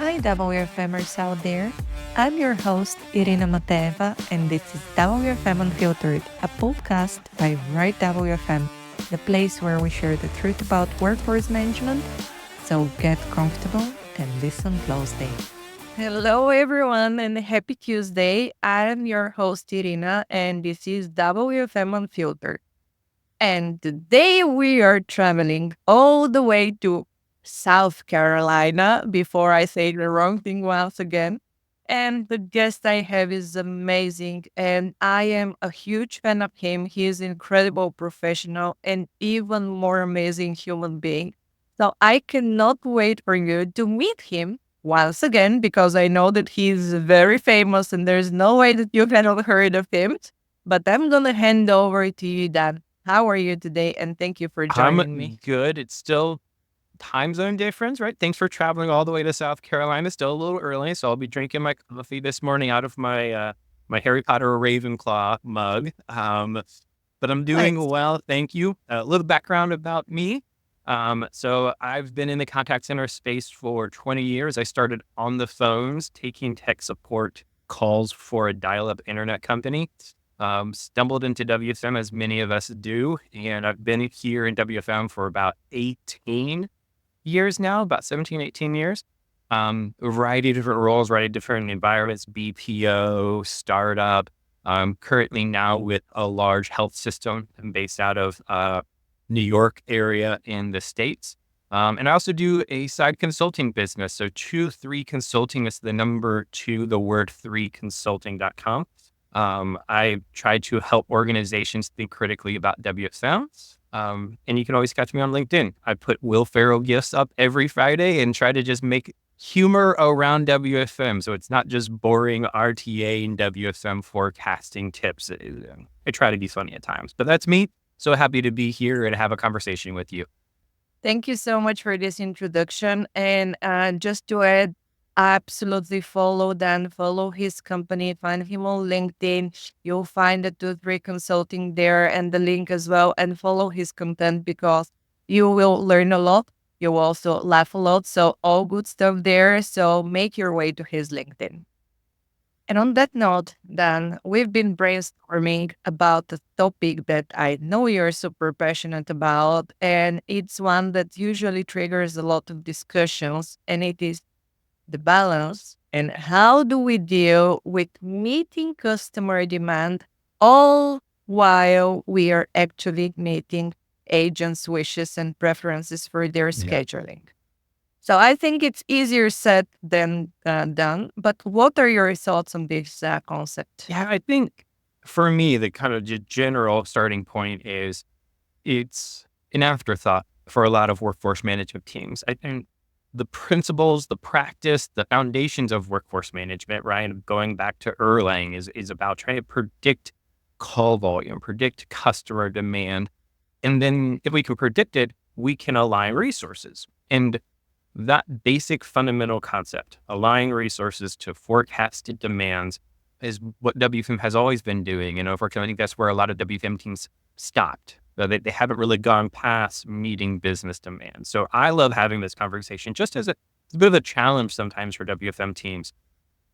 Hi, WFMers out there. I'm your host, Irina Mateva, and this is WFM Unfiltered, a podcast by Right WFM, the place where we share the truth about workforce management. So get comfortable and listen closely. Hello, everyone, and happy Tuesday. I'm your host, Irina, and this is WFM Unfiltered. And today we are traveling all the way to South Carolina before I say the wrong thing once again. And the guest I have is amazing, and I am a huge fan of him. He is an incredible professional and even more amazing human being. So I cannot wait for you to meet him once again because I know that he's very famous and there's no way that you haven't heard of him. But I'm going to hand over to you, Dan. How are you today? And thank you for joining me. I'm good. It's still time zone difference, right? Thanks for traveling all the way to South Carolina. Still a little early, so I'll be drinking my coffee this morning out of my Harry Potter Ravenclaw mug. But I'm doing Nice. well, thank you. A little background about me. So I've been in the contact center space for 20 years. I started on the phones taking tech support calls for a dial-up internet company. Stumbled into WFM as many of us do, and I've been here in WFM for about 18 years now, about 17, 18 years. A variety of different roles, variety of different environments, BPO, startup. Currently now with a large health system. I'm based out of New York area in the States. And I also do a side consulting business. So 23 Consulting is the number 2, the word 3 consulting.com. I try to help organizations think critically about WFM. And you can always catch me on LinkedIn. I put Will Ferrell gifts up every Friday and try to just make humor around WFM. So it's not just boring RTA and WFM forecasting tips. I try to be funny at times, but that's me. So happy to be here and have a conversation with you. Thank you so much for this introduction. And just to add, absolutely follow Dan, follow his company, find him on LinkedIn. You'll find the 2-3 Consulting there and the link as well, and follow his content because you will learn a lot. You will also laugh a lot. So, all good stuff there. So, make your way to his LinkedIn. And on that note, Dan, we've been brainstorming about the topic that I know you're super passionate about, and it's one that usually triggers a lot of discussions, and it is the balance. And how do we deal with meeting customer demand all while we are actually meeting agents' wishes and preferences for their Yeah. scheduling? So I think it's easier said than done. But what are your thoughts on this concept? Yeah, I think for me, the kind of general starting point is it's an afterthought for a lot of workforce management teams. I think the principles, the practice, the foundations of workforce management, right, going back to Erlang is about trying to predict call volume, predict customer demand. And then if we can predict it, we can align resources. And that basic fundamental concept, aligning resources to forecasted demands, is what WFM has always been doing. And over, I think that's where a lot of WFM teams stopped. They haven't really gone past meeting business demands. So I love having this conversation just as it's a bit of a challenge sometimes for WFM teams.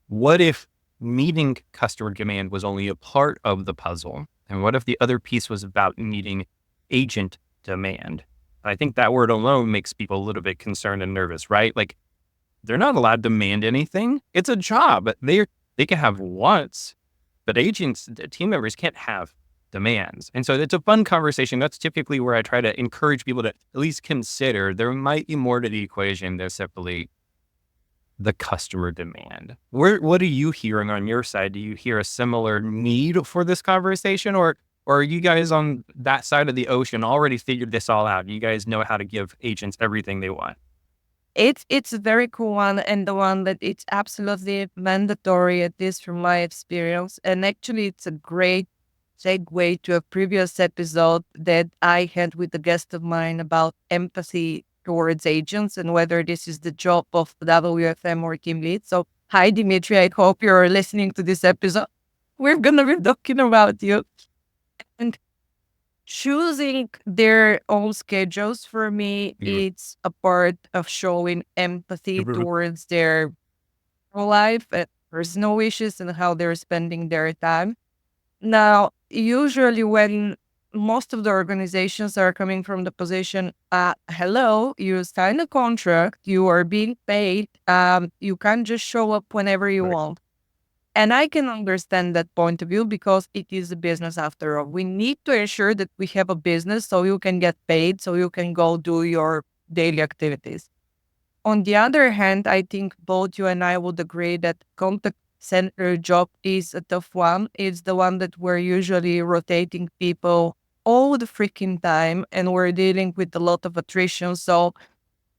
What if meeting customer demand was only a part of the puzzle? And what if the other piece was about meeting agent demand? I think that word alone makes people a little bit concerned and nervous, right? Like they're not allowed to demand anything. It's a job. They can have wants, but agents, team members can't have demands. And so it's a fun conversation. That's typically where I try to encourage people to at least consider there might be more to the equation than simply the customer demand. What are you hearing on your side? Do you hear a similar need for this conversation, or are you guys on that side of the ocean already figured this all out? You guys know how to give agents everything they want. It's a very cool one, and the one that it's absolutely mandatory, at least from my experience. And actually, it's a great segue to a previous episode that I had with a guest of mine about empathy towards agents and whether this is the job of WFM or team lead. So, hi, Dimitri. I hope you're listening to this episode. We're going to be talking about you. And choosing their own schedules for me, Mhm. it's a part of showing empathy towards their life, personal wishes, and how they're spending their time. Now, usually when most of the organizations are coming from the position, hello, you sign a contract, you are being paid, you can't just show up whenever you Right. want. And I can understand that point of view because it is a business after all. We need to ensure that we have a business so you can get paid, so you can go do your daily activities. On the other hand, I think both you and I would agree that contact center job is a tough one. It's the one that we're usually rotating people all the freaking time and we're dealing with a lot of attrition. So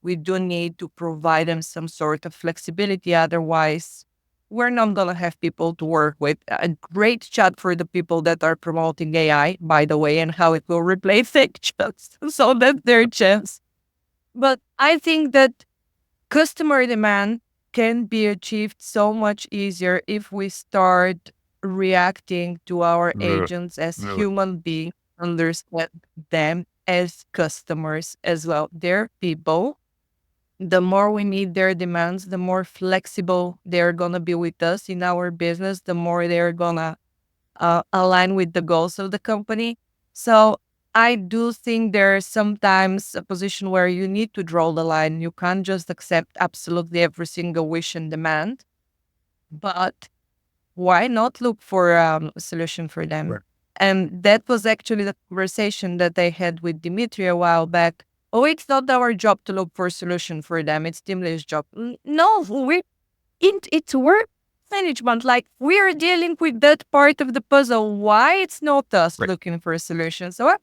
we do need to provide them some sort of flexibility. Otherwise, we're not going to have people to work with. A great chat for the people that are promoting AI, by the way, and how it will replace fake chats. So that's their chance. But I think that customer demand can be achieved so much easier if we start reacting to our Ugh, agents as ugh. human beings, understand them as customers as well. They're people. The more we meet their demands, the more flexible they're going to be with us in our business, the more they're going to align with the goals of the company. So I do think there's sometimes a position where you need to draw the line. You can't just accept absolutely every single wish and demand, but why not look for a solution for them? Right. And that was actually the conversation that I had with Dimitri a while back. Oh, it's not our job to look for a solution for them. It's team lead's job. No, it's work management. Like we're dealing with that part of the puzzle. Why it's not us Right. looking for a solution? So I'm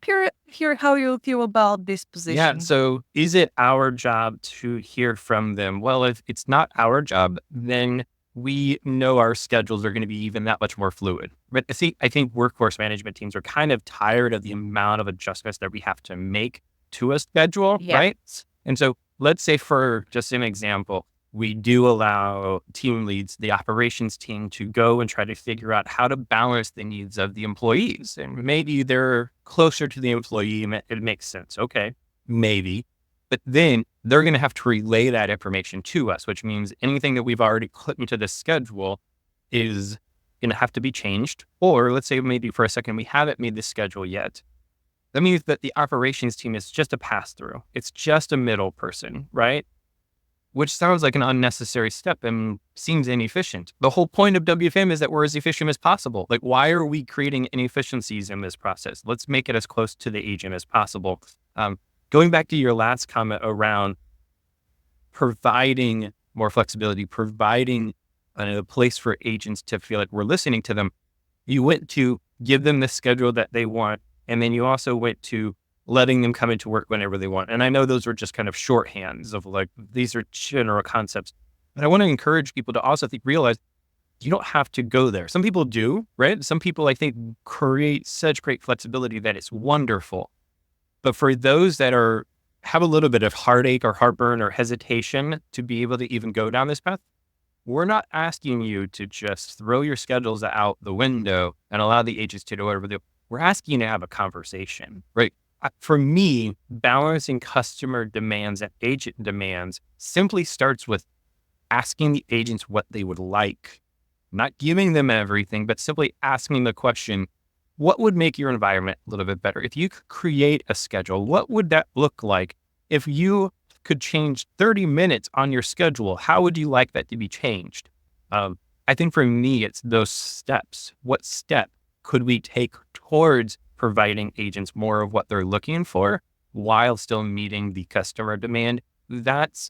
hear how you feel about this Yeah. position. So is it our job to hear from them? Well, if it's not our job, then we know our schedules are going to be even that much more fluid. But I think workforce management teams are kind of tired of the amount of adjustments that we have to make to a schedule, Yeah. right? And so let's say for just an example, we do allow team leads, the operations team, to go and try to figure out how to balance the needs of the employees. And maybe they're closer to the employee and it makes sense. Okay, maybe. But then they're going to have to relay that information to us, which means anything that we've already put into the schedule is going to have to be changed. Or let's say maybe for a second, we haven't made the schedule yet. That means that the operations team is just a pass through. It's just a middle person, right? Which sounds like an unnecessary step and seems inefficient. The whole point of WFM is that we're as efficient as possible. Like, why are we creating inefficiencies in this process? Let's make it as close to the agent as possible. Going back to your last comment around providing more flexibility, providing a place for agents to feel like we're listening to them, you went to give them the schedule that they want. And then you also went to letting them come into work whenever they want. And I know those were just kind of shorthands of like, these are general concepts. But I want to encourage people to also realize you don't have to go there. Some people do, right? Some people, I think, create such great flexibility that it's wonderful. But for those that have a little bit of heartache or heartburn or hesitation to be able to even go down this path, we're not asking you to just throw your schedules out the window and allow the agents to do whatever they do. We're asking you to have a conversation, right? For me, balancing customer demands and agent demands simply starts with asking the agents what they would like, not giving them everything, but simply asking the question, what would make your environment a little bit better? If you could create a schedule, what would that look like? If you could change 30 minutes on your schedule, how would you like that to be changed? I think for me, it's those steps. What step could we take towards providing agents more of what they're looking for while still meeting the customer demand? That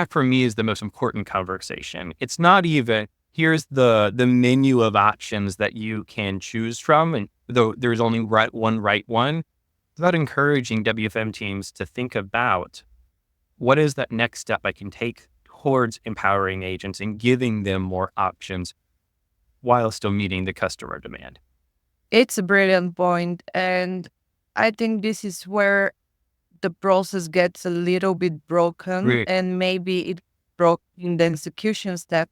for me is the most important conversation. It's not even, here's the menu of options that you can choose from, and though there's only one right one. It's about encouraging WFM teams to think about what is that next step I can take towards empowering agents and giving them more options while still meeting the customer demand. It's a brilliant point, and I think this is where the process gets a little bit broken, Right. and maybe it broke in the execution step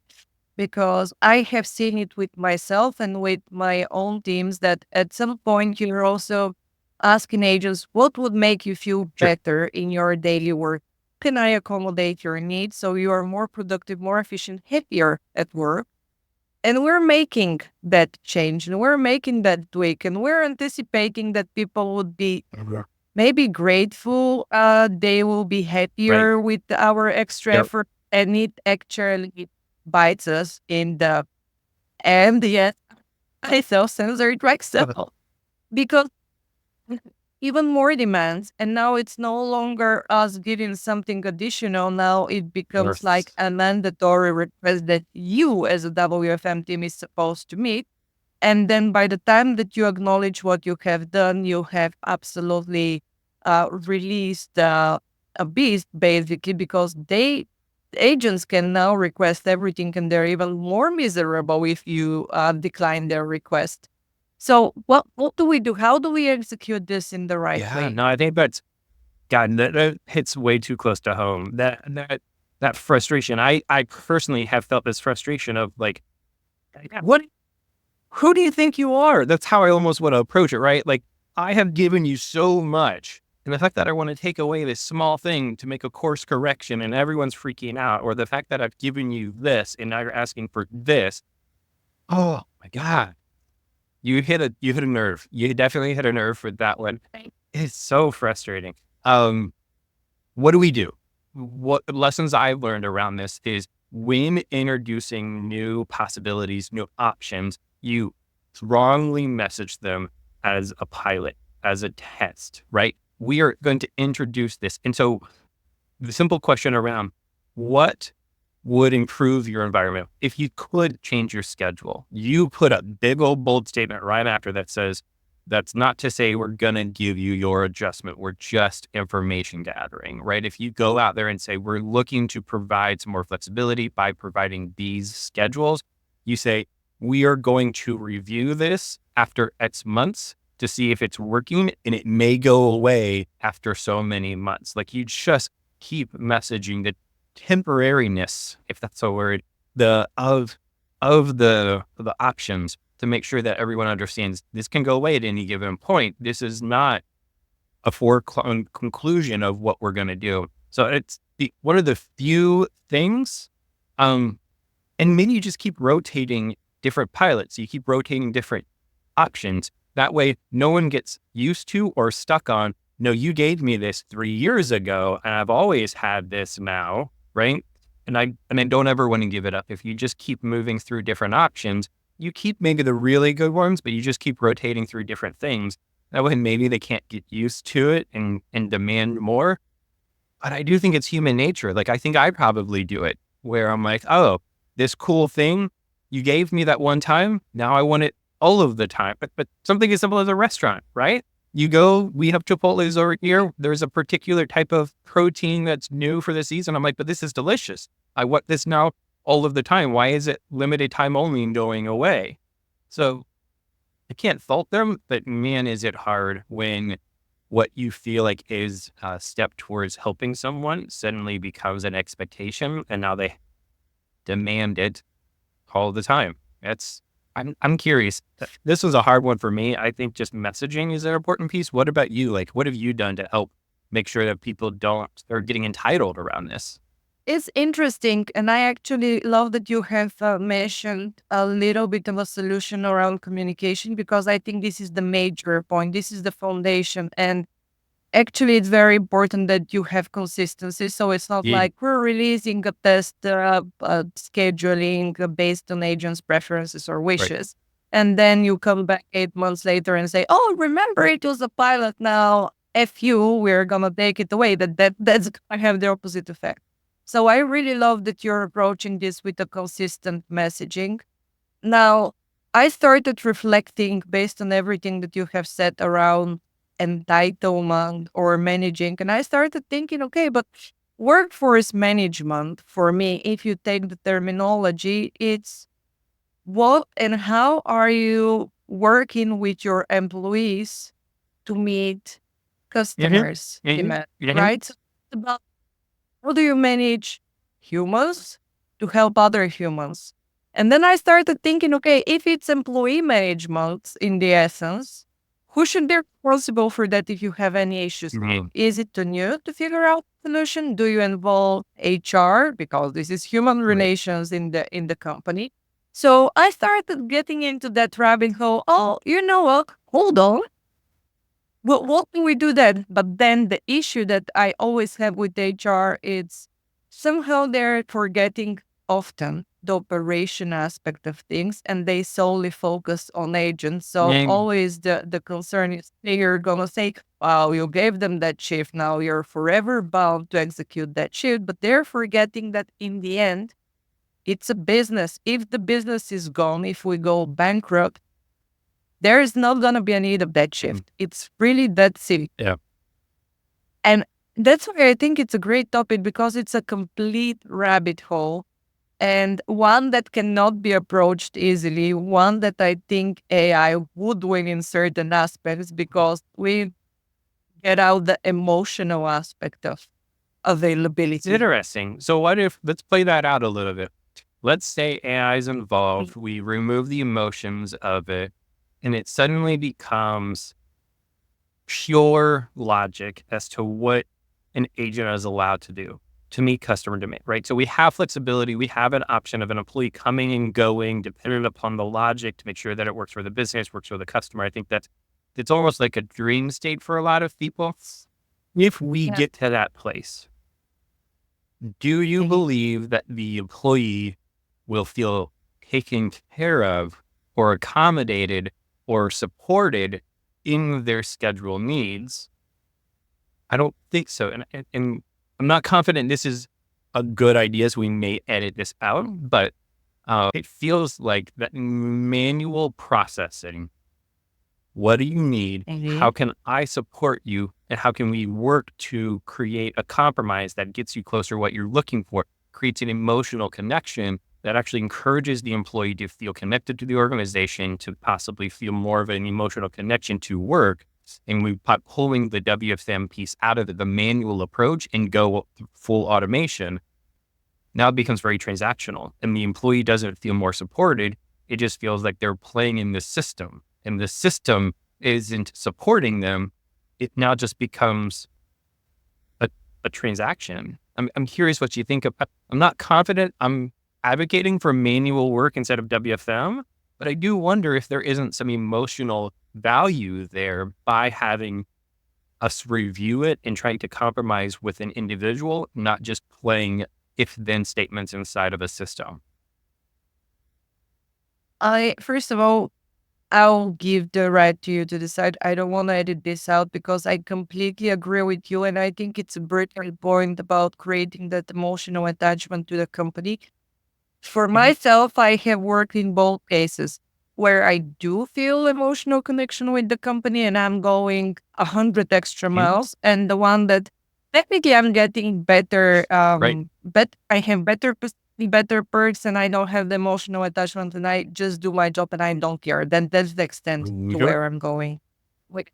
because I have seen it with myself and with my own teams that at some point you're also asking agents what would make you feel Sure. better in your daily work. can I accommodate your needs so you are more productive, more efficient, happier at work? And we're making that change and we're making that tweak and we're anticipating that people would be maybe grateful. They will be Right. happier with our extra Yep. effort, and it actually bites us in the end. Yes, I self-censored myself because even more demands, and now it's no longer us giving something additional. Now it becomes like Yes. a mandatory request that you as a WFM team is supposed to meet. And then by the time that you acknowledge what you have done, you have absolutely released a beast, basically, because agents can now request everything, and they're even more miserable if you decline their request. So what do we do? How do we execute this in the right Yeah. way? No, I think that's God. That hits way too close to home. That frustration. I personally have felt this frustration of like, what? Who do you think you are? That's how I almost want to approach it, right? Like, I have given you so much. And the fact that I want to take away this small thing to make a course correction and everyone's freaking out, or the fact that I've given you this and now you're asking for this. Oh my God. You hit a nerve. You definitely hit a nerve with that one. It's so frustrating. Um, what do we do? What lessons I've learned around this is when introducing new possibilities, new options, you strongly message them as a pilot, as a test, right? We are going to introduce this. And so the simple question around what would improve your environment if you could change your schedule, you put a big old bold statement right after that says, that's not to say we're going to give you your adjustment. We're just information gathering, right? If you go out there and say, we're looking to provide some more flexibility by providing these schedules, you say, we are going to review this after X months to see if it's working, and it may go away after so many months. Like, you just keep messaging the temporariness, if that's a word, the of the options to make sure that everyone understands this can go away at any given point. This is not a foregone conclusion of what we're going to do. So it's one of the few things, and maybe you just keep rotating different pilots. You keep rotating different options. That way, no one gets used to or stuck on, no, you gave me this 3 years ago, and I've always had this now, right? And I don't ever want to give it up. If you just keep moving through different options, you keep maybe the really good ones, but you just keep rotating through different things. That way, maybe they can't get used to it and demand more. But I do think it's human nature. Like, I think I probably do it where I'm like, oh, this cool thing you gave me that one time, now I want it all of the time. But something as simple as a restaurant, right? You go, we have Chipotle's over here. There's a particular type of protein that's new for the season. I'm like, but this is delicious. I want this now all of the time. Why is it limited time only and going away? So I can't fault them, but man, is it hard when what you feel like is a step towards helping someone suddenly becomes an expectation, and now they demand it all the time. I'm curious. This was a hard one for me. I think just messaging is an important piece. What about you? Like, what have you done to help make sure that people don't are getting entitled around this? It's interesting, and I actually love that you have mentioned a little bit of a solution around communication, because I think this is the major point. This is the foundation, and actually, it's very important that you have consistency. So it's not Yeah, like we're releasing a test scheduling based on agents' preferences or right. wishes, and then you come back 8 months later and say, "Oh, remember it was a pilot. Now, f you, we're gonna take it away." That's gonna have the opposite effect. So I really love that you're approaching this with a consistent messaging. Now, I started reflecting based on everything that you have said around entitlement or managing. And I started thinking, okay, but workforce management for me, if you take the terminology, it's what and how are you working with your employees to meet Mm-hmm. customers' Mm-hmm. demand, Mm-hmm. right? So it's about how do you manage humans to help other humans? And then I started thinking, okay, if it's employee management in the essence, who should be responsible for that if you have any issues? Mhm. Is it on you to figure out the solution? Do you involve HR? Because this is human Right. relations in the company. So I started getting into that rabbit hole. Oh, you know what? Hold on. Well, what can we do that? But then the issue that I always have with HR is somehow they're forgetting often the operation aspect of things and they solely focus on agents. So Yeah. always the concern is they're gonna say, wow, you gave them that shift. Now you're forever bound to execute that shift. But they're forgetting that in the end, it's a business. If the business is gone, if we go bankrupt, there is not going to be a need of that Mhm. shift. It's really that simple. Yeah. And that's why I think it's a great topic because it's a complete rabbit hole and one that cannot be approached easily. One that I think AI would win in certain aspects because we get out the emotional aspect of It's availability. interesting. So what if, let's play that out a little bit. Let's say AI is involved. We remove the emotions of it and it suddenly becomes pure logic as to what an agent is allowed to do to meet customer demand, right? So we have flexibility. We have an option of an employee coming and going dependent upon the logic to make sure that it works for the business, works for the customer. I think that's it's almost like a dream state for a lot of people. If we Yeah. get to that place, do you Mhm. believe that the employee will feel taken care of or accommodated or supported in their schedule needs? I don't think so. And I'm not confident this is a good idea, so we may edit this out, but it feels like that manual processing. What do you need? How Mhm. can I support you? And how can we work to create a compromise that gets you closer to what you're looking for, creates an emotional connection that actually encourages the employee to feel connected to the organization, to possibly feel more of an emotional connection to work. And we pulling the WFM piece out of the manual approach and go full automation. Now it becomes very transactional and the employee doesn't feel more supported. It just feels like they're playing in the system and the system isn't supporting them. It now just becomes a, a transaction. I'm curious what you think of. I'm not confident I'm advocating for manual work instead of WFM, but I do wonder if there isn't some emotional value there by having us review it and trying to compromise with an individual, not just playing if then statements inside of a system. I first of all, I'll give the right to you to decide. I don't want to edit this out because I completely agree with you. And I think it's a brilliant point about creating that emotional attachment to the company. For Mhm. myself, I have worked in both cases where I do feel emotional connection with the company and I'm going 100 extra Mhm. miles. And the one that technically I'm getting better, Right. but I have better perks and I don't have the emotional attachment and I just do my job and I don't care. Then that's the extent to Sure. where I'm going. Like,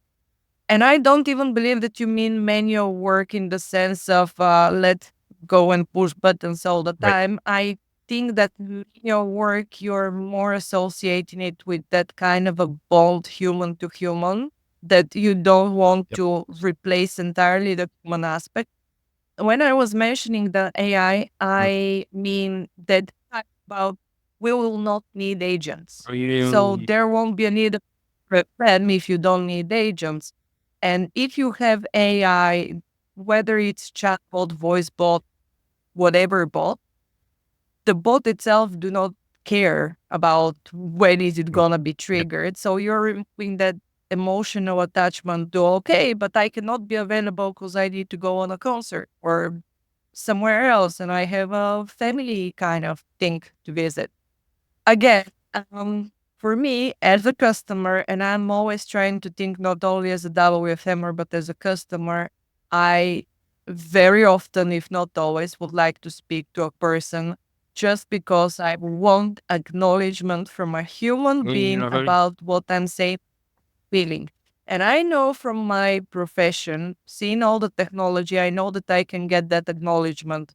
and I don't even believe that you mean manual work in the sense of let go and push buttons all the Right. time. I think that manual work, you're more associating it with that kind of a bond human to human that you don't want Yep. to replace entirely the human aspect. When I was mentioning the AI, Mm. I mean that about we will not need agents. Are So you there won't be a need for them if you don't need agents. And if you have AI, whether it's chatbot, voice bot, whatever bot, the bot itself do not care about when is it mm, gonna be yep. triggered. So you're removing that emotional attachment to okay, but I cannot be available because I need to go on a concert or somewhere else and I have a family kind of thing to visit. Again, for me as a customer, and I'm always trying to think not only as a WFMer, but as a customer, I very often, if not always, would like to speak to a person just because I want acknowledgement from a human You being know, about what I'm saying, feeling. And I know from my profession, seeing all the technology, I know that I can get that acknowledgement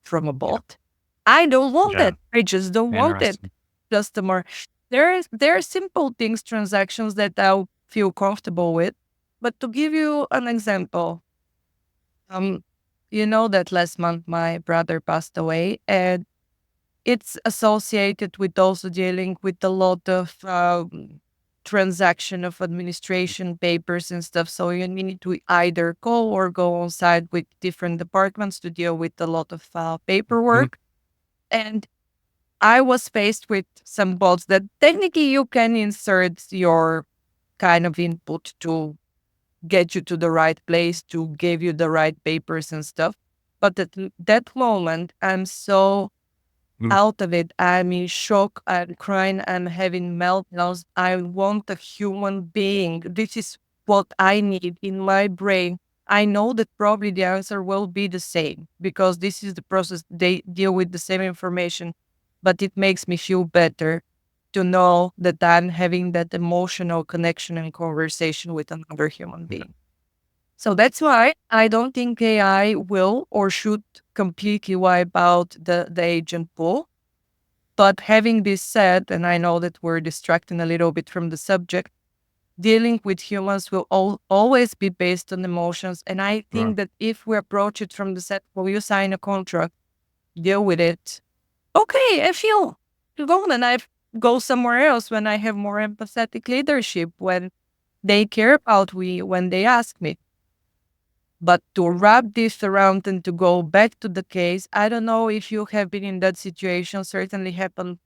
from a yeah. bot. I don't want Yeah. it. I just don't want it. Interesting. Customer. There are simple things, transactions that I'll feel comfortable with. But to give you an example, you know that last month my brother passed away, and it's associated with also dealing with a lot of transaction of administration papers and stuff. So you need to either call or go on site with different departments to deal with a lot of Mhm. paperwork. And I was faced with some bots that technically you can insert your kind of input to get you to the right place, to give you the right papers and stuff. But at that moment, I'm so Mhm. out of it. I'm in shock. I'm crying. I'm having meltdowns. I want a human being. This is what I need in my brain. I know that probably the answer will be the same because this is the process. They deal with the same information, but it makes me feel better to know that I'm having that emotional connection and conversation with another human Yeah. being. So that's why I don't think AI will or should completely wipe out the agent pool. But having this said, and I know that we're distracting a little bit from the subject, dealing with humans will always be based on emotions. And I Sure. think that if we approach it from the set, well, you sign a contract, deal with it. Okay, I feel go and I go somewhere else when I have more empathetic leadership, when they care about me, when they ask me. But to wrap this around and to go back to the case, I don't know if you have been in that situation. Certainly happened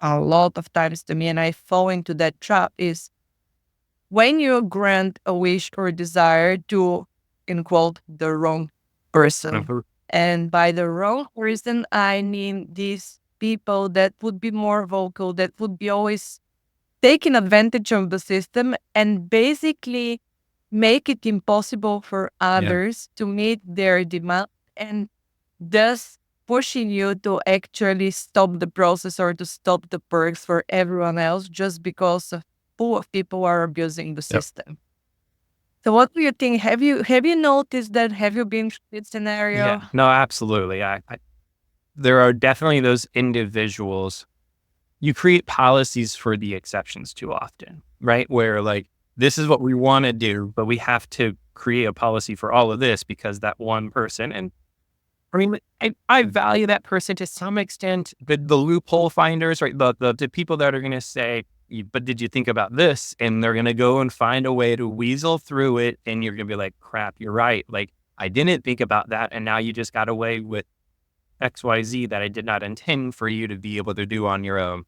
a lot of times to me, and I fall into that trap. Is when you grant a wish or desire to, in quote, the wrong person. Mhm. And by the wrong person, I mean these people that would be more vocal, that would be always taking advantage of the system and basically make it impossible for Yeah. others to meet their demand, and thus pushing you to actually stop the process or to stop the perks for everyone else just because a pool of people are abusing the Yep. system. So what do you think? Have you noticed that? Have you been through this Yeah. scenario? No, absolutely. There are definitely those individuals. You create policies for the exceptions too often, right? Where like, this is what we want to do, but we have to create a policy for all of this because that one person. And I mean, I value that person to some extent, but the loophole finders, right? The people that are going to say, but did you think about this? And they're going to go and find a way to weasel through it. And you're going to be like, crap, you're right. Like, I didn't think about that. And now you just got away with XYZ that I did not intend for you to be able to do on your own.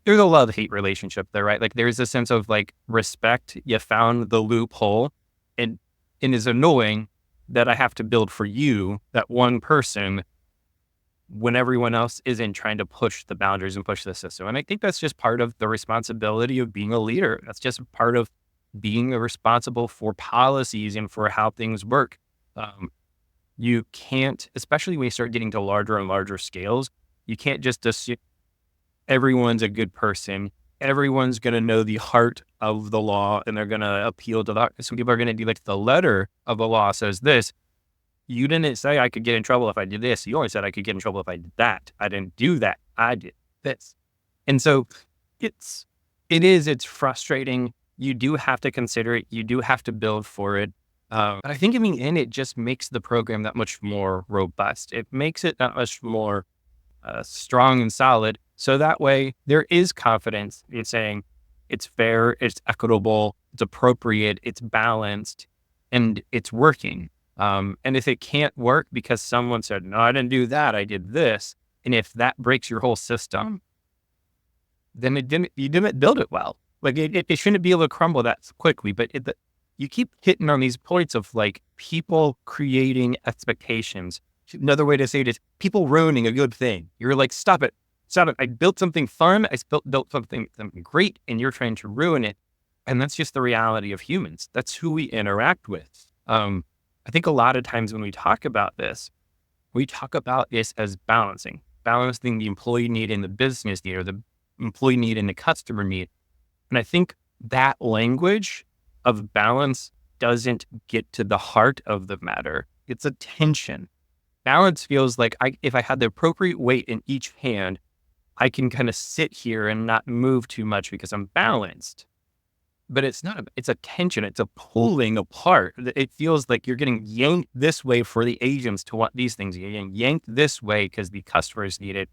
There's a love-hate relationship there, right? Like, there's a sense of like respect. You found the loophole, and it is annoying that I have to build for you, that one person, when everyone else isn't trying to push the boundaries and push the system. And I think that's just part of the responsibility of being a leader. That's just part of being responsible for policies and for how things work. Um, you can't, especially when you start getting to larger and larger scales, you can't just assume everyone's a good person. Everyone's going to know the heart of the law and they're going to appeal to that. Some people are going to be like, the letter of the law says this. You didn't say I could get in trouble if I did this. You only said I could get in trouble if I did that. I didn't do that. I did this. And so it's, it's frustrating. You do have to consider it. You do have to build for it. But I think in the end, it just makes the program that much more robust. It makes it that much more strong and solid. So that way there is confidence in saying it's fair, it's equitable, it's appropriate, it's balanced, and it's working. And if it can't work because someone said, no, I didn't do that, I did this. And if that breaks your whole system, then you didn't build it well. Like it shouldn't be able to crumble that quickly, but you keep hitting on these points of like people creating expectations. Another way to say it is people ruining a good thing. You're like, stop it. Stop it. I built something fun. I built something great and you're trying to ruin it. And that's just the reality of humans. That's who we interact with. I think a lot of times when we talk about this, we talk about this as balancing the employee need and the business need, or the employee need and the customer need. And I think that language of balance doesn't get to the heart of the matter. It's a tension. Balance feels like if I had the appropriate weight in each hand, I can kind of sit here and not move too much because I'm balanced. but it's not, it's a tension. It's a pulling apart. It feels like you're getting yanked this way for the agents to want these things. You're getting yanked this way because the customers need it,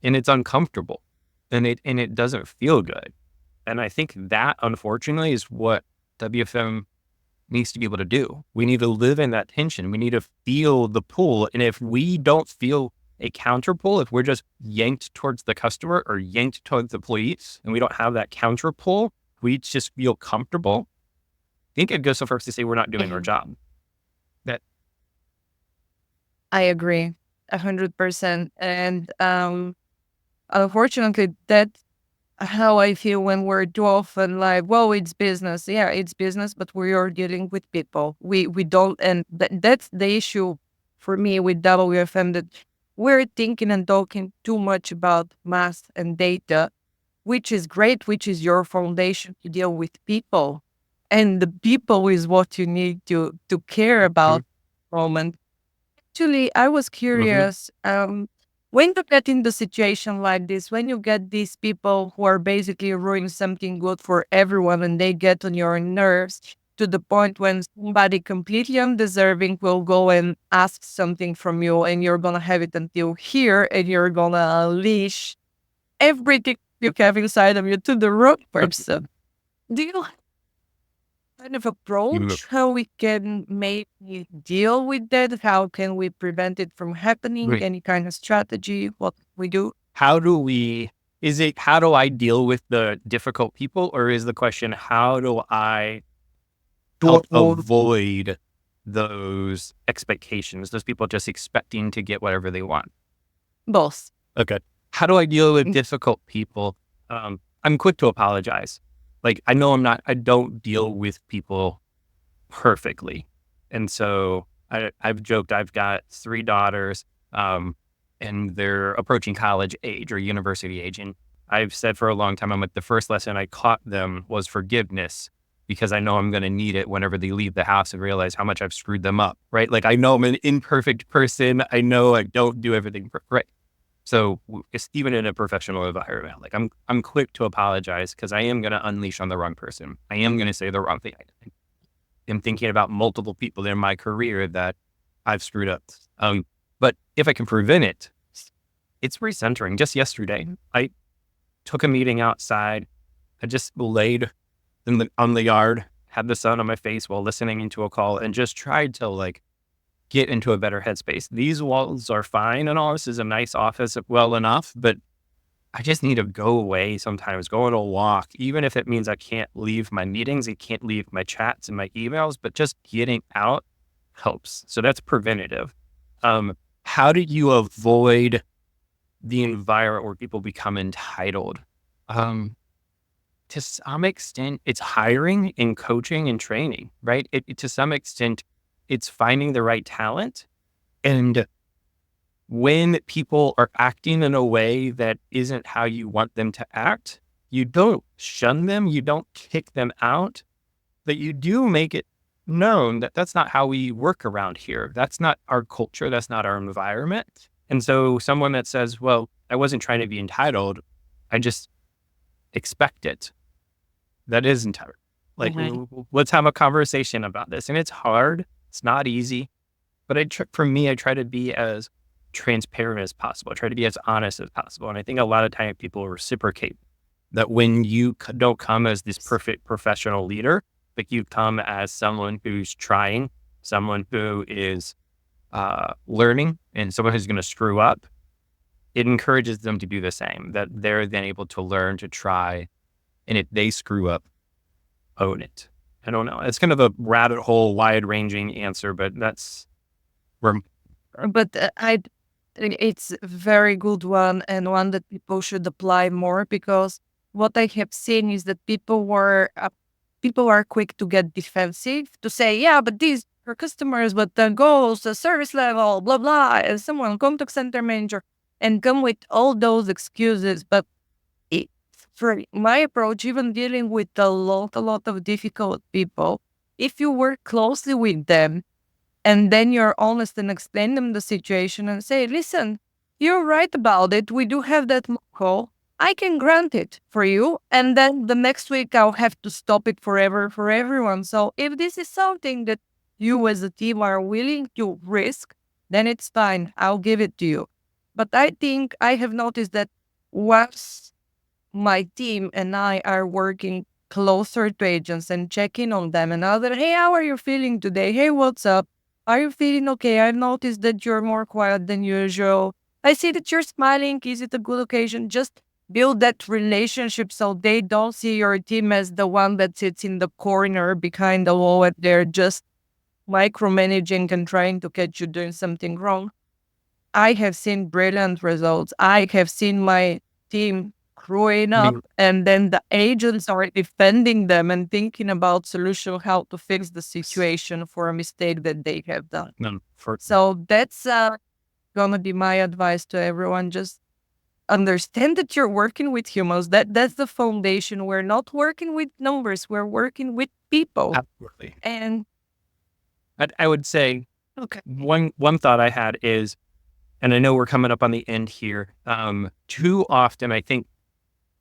and it's uncomfortable, and it doesn't feel good. And I think that, unfortunately, is what WFM needs to be able to do. We need to live in that tension. We need to feel the pull. And if we don't feel a counter pull, if we're just yanked towards the customer or yanked towards the employees, and we don't have that counter pull, we just feel comfortable. I think it goes so far as to say we're not doing our job. That I agree 100%. And unfortunately, that's how I feel when we're too often like, well, it's business. Yeah, it's business, but we are dealing with people. We don't, and that's the issue for me with WFM, that we're thinking and talking too much about math and data, which is great, which is your foundation to deal with people. And the people is what you need to care about moment. Actually, I was Mhm. curious, when you get in the situation like this, when you get these people who are basically ruining something good for everyone and they get on your nerves to the point when somebody completely undeserving will go and ask something from you and you're going to have it until here and you're going to unleash everything you have inside of you to the wrong person. Do you kind of You- approach how we can maybe deal with that? How can we prevent it from happening? Wait, Any kind of strategy? What we do? how do we, is it, how do I deal with the difficult people? Or is the question, how do I help avoid those expectations, those people just expecting to get whatever they want? Both. Okay. How do I deal with Mm. difficult people? I'm quick to apologize. Like, I know I don't deal with people perfectly. And so I've joked, I've got 3 daughters, and they're approaching college age or university age. And I've said for a long time, I'm like, the first lesson I taught them was forgiveness, because I know I'm going to need it whenever they leave the house and realize how much I've screwed them up, right? Like, I know I'm an imperfect person. I know I don't do everything right. So it's even in a professional environment, like I'm quick to apologize because I am going to unleash on the wrong person. I am going to say the wrong thing. I am thinking about multiple people in my career that I've screwed up. But if I can prevent it, it's recentering. Just yesterday, I took a meeting outside. I just laid on the yard, had the sun on my face while listening into a call, and just tried to like get into a better headspace. These walls are fine and all. This is a nice office, well enough, but I just need to go away sometimes, go on a walk, even if it means I can't leave my meetings, I can't leave my chats and my emails, but just getting out helps. So that's preventative. How do you avoid the environment where people become entitled? Um, to some extent, it's hiring and coaching and training, right? To some extent, it's finding the right talent. And when people are acting in a way that isn't how you want them to act, you don't shun them, you don't kick them out, but you do make it known that that's not how we work around here. That's not our culture, that's not our environment. And so someone that says, well, I wasn't trying to be entitled, I just expect it. That is entitled. Like, Mhm. let's have a conversation about this. And it's hard, it's not easy. But for me, I try to be as transparent as possible. I try to be as honest as possible. And I think a lot of time people reciprocate that when you don't come as this perfect professional leader, but you come as someone who's trying, someone who is learning, and someone who's going to screw up, it encourages them to do the same, that they're then able to learn to try. And if they screw up, own it. I don't know. It's kind of a rabbit hole, wide ranging answer, but that's where. But I think it's a very good one and one that people should apply more, because what I have seen is that people are quick to get defensive to say, yeah, but these are customers, but the goals, the service level, blah blah, and someone contact center manager, and come with all those excuses. But it, for my approach, even dealing with a lot of difficult people, if you work closely with them and then you're honest and explain them the situation and say, listen, you're right about it. We do have that call. I can grant it for you. And then the next week I'll have to stop it forever for everyone. So if this is something that you as a team are willing to risk, then it's fine. I'll give it to you. But I think I have noticed that once my team and I are working closer to agents and checking on them and other, hey, how are you feeling today? Hey, what's up? Are you feeling okay? I've noticed that you're more quiet than usual. I see that you're smiling. Is it a good occasion? Just build that relationship so they don't see your team as the one that sits in the corner behind the wall and they're just micromanaging and trying to catch you doing something wrong. I have seen brilliant results. I have seen my team growing I up, mean, and then the agents are defending them and thinking about solution how to fix the situation for a mistake that they have done. no, for So that's gonna be my advice to everyone. Just understand that you're working with humans. That's the foundation. We're not working with numbers. We're working with people. absolutely. And I would say okay. one thought I had is, and I know we're coming up on the end here. Too often, I think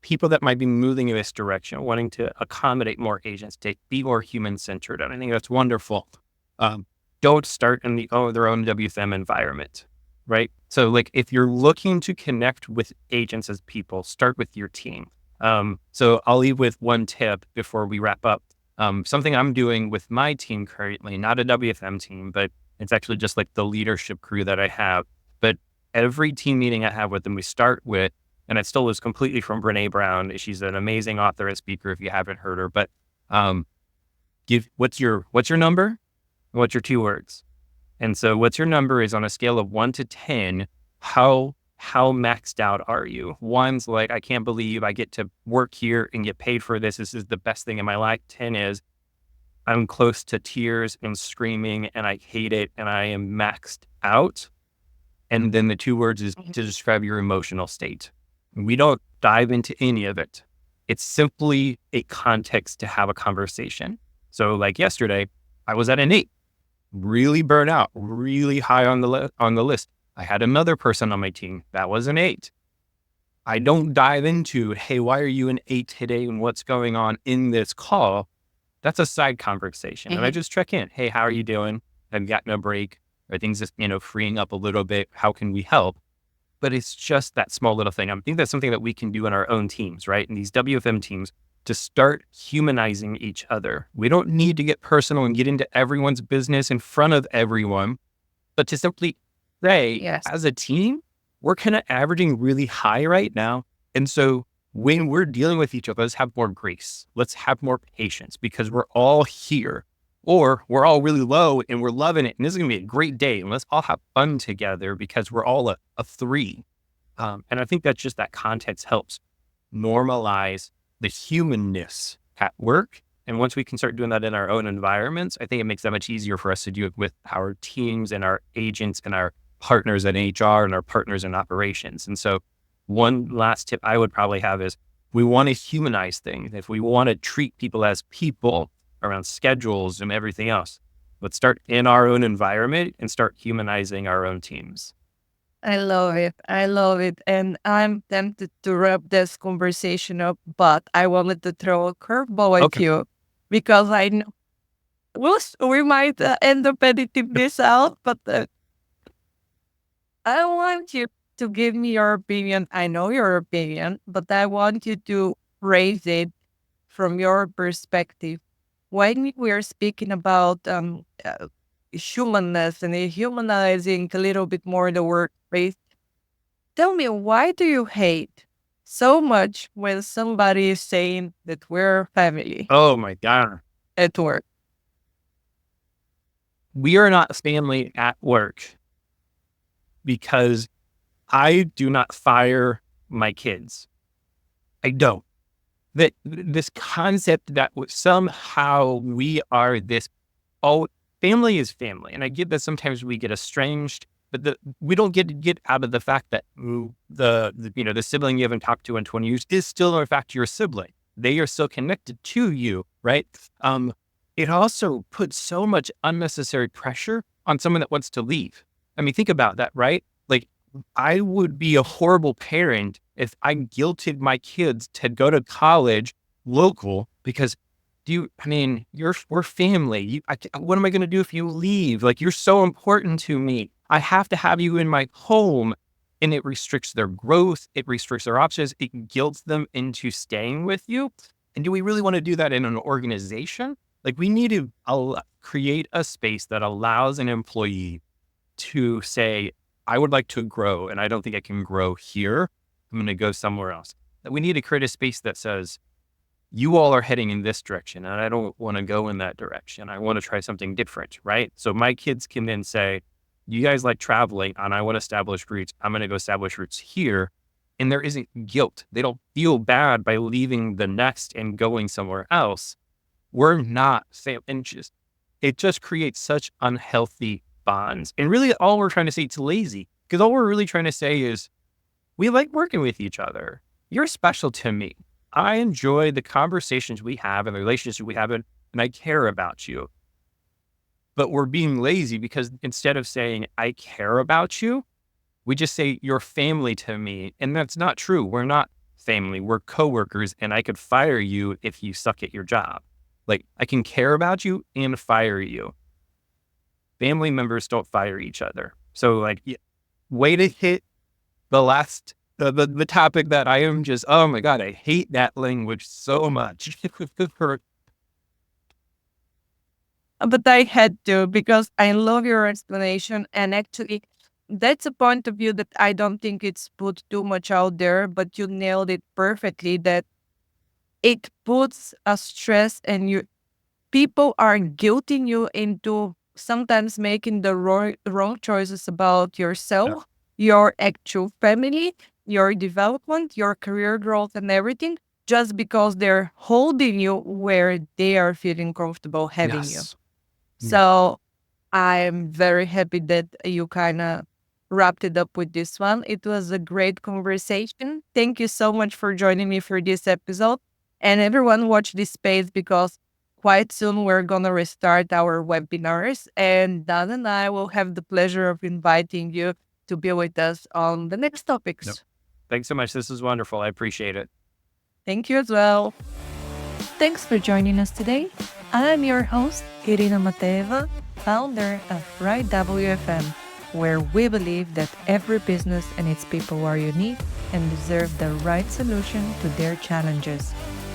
people that might be moving in this direction, wanting to accommodate more agents, to be more human centered, and I think that's wonderful. Don't start in their own WFM environment, right? So, like, if you're looking to connect with agents as people, start with your team. So I'll leave with one tip before we wrap up. Something I'm doing with my team currently, not a WFM team, but it's actually just like the leadership crew that I have. But every team meeting I have with them, we start with, and it still is completely from Brene Brown. She's an amazing author and speaker if you haven't heard her. But what's your number? What's your 2 words? And so what's your number is on a scale of 1 to 10, how maxed out are you? One's like, I can't believe I get to work here and get paid for this. This is the best thing in my life. 10 is I'm close to tears and screaming and I hate it and I am maxed out. And then the 2 words is to describe your emotional state. We don't dive into any of it. It's simply a context to have a conversation. So like yesterday, I was at an 8, really burnt out, really high on the list. I had another person on my team that was an 8. I don't dive into, hey, why are you an 8 today and what's going on in this call? That's a side conversation. And I just check in. Hey, how are you doing? Have you gotten a break? Are things just, freeing up a little bit? How can we help? But it's just that small little thing. I think that's something that we can do in our own teams, right? In these WFM teams, to start humanizing each other. We don't need to get personal and get into everyone's business in front of everyone, but to simply say, Yes. as a team, we're kind of averaging really high right now. And so when we're dealing with each other, let's have more grace. Let's have more patience because we're all here, or we're all really low and we're loving it. And this is going to be a great day. And let's all have fun together because we're all a 3. And I think that's just that context helps normalize the humanness at work. And once we can start doing that in our own environments, I think it makes that much easier for us to do it with our teams and our agents and our partners in HR and our partners in operations. And so one last tip I would probably have is we want to humanize things. If we want to treat people as people around schedules and everything else, let's start in our own environment and start humanizing our own teams. I love it. I love it. And I'm tempted to wrap this conversation up, but I wanted to throw a curveball at Okay. you because I know we might end up editing this out, but I want you to give me your opinion. I know your opinion, but I want you to phrase it from your perspective. When we are speaking about humanness and humanizing a little bit more the workplace, tell me, why do you hate so much when somebody is saying that we're family Oh my God. at work? We are not family at work because I do not fire my kids. I don't. That this concept that somehow we are this, oh, family is family. And I get that sometimes we get estranged, but we don't get out of the fact that the sibling you haven't talked to in 20 years is still in fact your sibling. They are still connected to you, right? It also puts so much unnecessary pressure on someone that wants to leave. I mean, think about that, right? Like I would be a horrible parent if I guilted my kids to go to college local because we're family. What am I going to do if you leave? Like, you're so important to me. I have to have you in my home. And it restricts their growth. It restricts their options. It guilts them into staying with you. And do we really want to do that in an organization? Like, we need to create a space that allows an employee to say, I would like to grow and I don't think I can grow here. I'm going to go somewhere else. That we need to create a space that says, you all are heading in this direction and I don't want to go in that direction. I want to try something different, right? So my kids can then say, you guys like traveling and I want to establish roots. I'm going to go establish roots here. And there isn't guilt. They don't feel bad by leaving the nest and going somewhere else. We're not it just creates such unhealthy bonds. And really all we're trying to say, it's lazy, because all we're really trying to say is we like working with each other. You're special to me. I enjoy the conversations we have and the relationships we have, and I care about you. But we're being lazy because instead of saying, I care about you, we just say, you're family to me. And that's not true. We're not family. We're coworkers, and I could fire you if you suck at your job. Like, I can care about you and fire you. Family members don't fire each other. So, like, way to hit the last, the topic that I am just, oh my God, I hate that language so much. But I had to, because I love your explanation. And actually, that's a point of view that I don't think it's put too much out there, but you nailed it perfectly, that it puts a stress, and people are guilting you into sometimes making the wrong choices about yourself, your actual family, your development, your career growth, and everything, just because they're holding you where they are feeling comfortable having you. Yes. So I'm very happy that you kind of wrapped it up with this one. It was a great conversation. Thank you so much for joining me for this episode. And everyone, watch this space, because quite soon we're going to restart our webinars. And Dan and I will have the pleasure of inviting you to be with us on the next topics. Yep. Thanks so much. This was wonderful. I appreciate it. Thank you as well. Thanks for joining us today. I'm your host, Irina Mateva, founder of Right WFM, where we believe that every business and its people are unique and deserve the right solution to their challenges.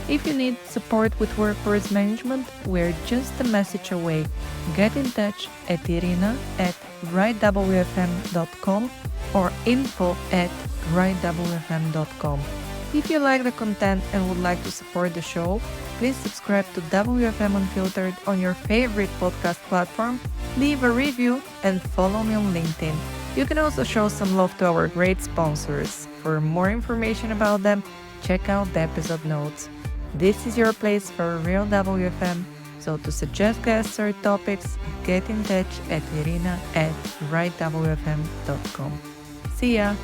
If you need support with workforce management, we're just a message away. Get in touch at irina@rightwfm.com or info@rightwfm.com. If you like the content and would like to support the show, please subscribe to WFM Unfiltered on your favorite podcast platform, leave a review, and follow me on LinkedIn. You can also show some love to our great sponsors. For more information about them, check out the episode notes. This is your place for real WFM, so to suggest guests or topics, get in touch at irina@rightwfm.com. See ya!